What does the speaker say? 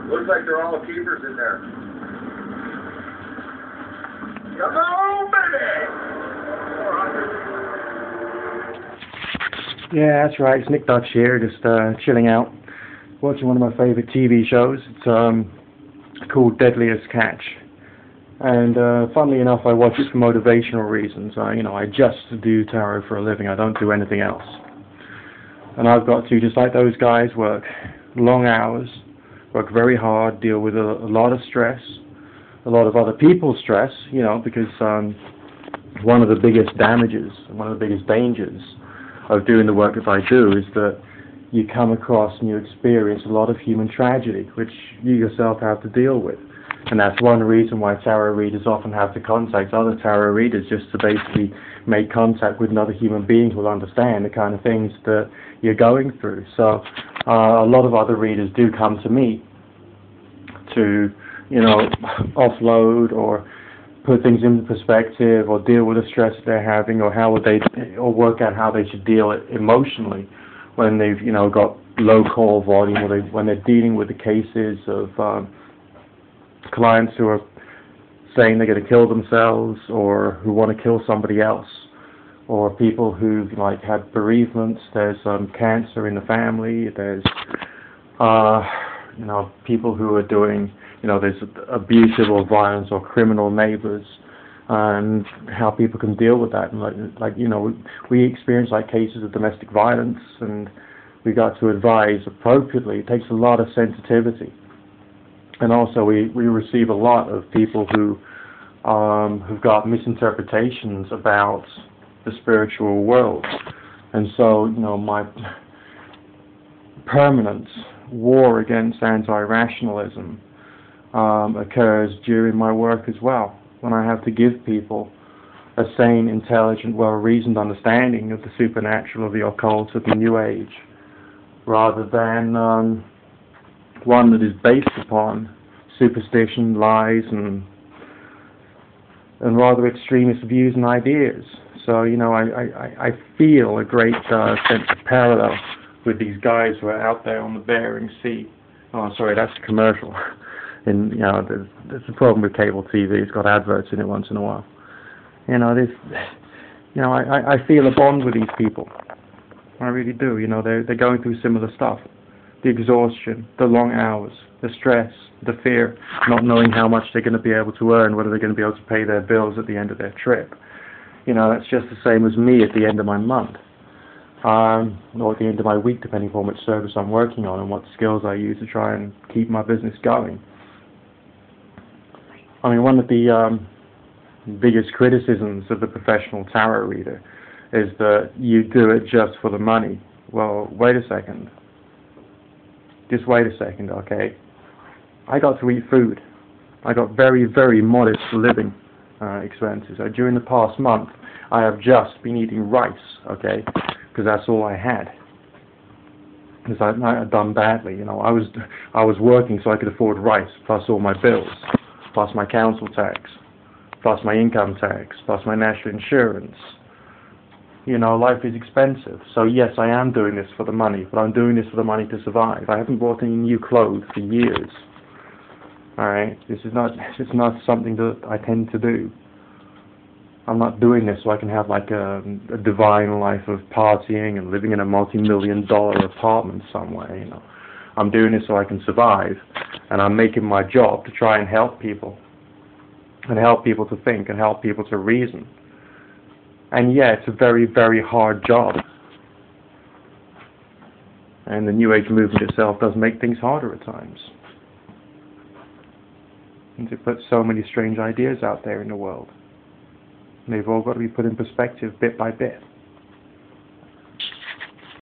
Looks like they're all keepers in there. Come on, baby! Yeah, that's right. It's NickDutch here, just chilling out, watching one of my favourite TV shows. It's called Deadliest Catch, and funnily enough, I watch it for motivational reasons. I just do tarot for a living. I don't do anything else, and I've got to, just like those guys, work long hours, work very hard, deal with a lot of stress, a lot of other people's stress. Because one of the biggest damages, one of the biggest dangers of doing the work that I do is that you come across and you experience a lot of human tragedy, which you yourself have to deal with. And that's one reason why tarot readers often have to contact other tarot readers, just to basically make contact with another human being who will understand the kind of things that you're going through. So a lot of other readers do come to me to, offload or put things into perspective, or deal with the stress they're having, or work out how they should deal it emotionally when they've got low call volume, or when they're dealing with the cases of clients who are saying they're going to kill themselves, or who want to kill somebody else, or people who've had bereavements. There's cancer in the family. There's people who are doing there's abusive or violence or criminal neighbors, and how people can deal with that. And we experience cases of domestic violence, and we got to advise appropriately. It takes a lot of sensitivity, and also we receive a lot of people who've got misinterpretations about the spiritual world, and so my permanent war against anti-rationalism occurs during my work as well, when I have to give people a sane, intelligent, well-reasoned understanding of the supernatural, of the occult, of the New Age, rather than one that is based upon superstition, lies, and rather extremist views and ideas. So I feel a great sense of parallel with these guys who are out there on the Bering Sea. Oh, sorry, that's a commercial. And there's a problem with cable TV. It's got adverts in it once in a while. I feel a bond with these people. I really do. They're going through similar stuff. The exhaustion, the long hours, the stress, the fear, not knowing how much they're going to be able to earn, whether they're going to be able to pay their bills at the end of their trip. That's just the same as me at the end of my month. Or at the end of my week, depending upon which service I'm working on and what skills I use to try and keep my business going. One of the biggest criticisms of the professional tarot reader is that you do it just for the money. Well, wait a second. Just wait a second, okay? I got to eat food. I got very, very modest living expenses. During the past month, I have just been eating rice, okay? Because that's all I had. Because I had done badly. I was working so I could afford rice, plus all my bills, plus my council tax, plus my income tax, plus my national insurance. Life is expensive. So yes, I am doing this for the money, but I'm doing this for the money to survive. I haven't bought any new clothes for years. Alright? It's not something that I tend to do. I'm not doing this so I can have a divine life of partying and living in a multi-million-dollar apartment somewhere. I'm doing this so I can survive, and I'm making my job to try and help people, and help people to think, and help people to reason. And yeah, it's a very, very hard job. And the New Age movement itself does make things harder at times. And to put so many strange ideas out there in the world. And they've all got to be put in perspective bit by bit.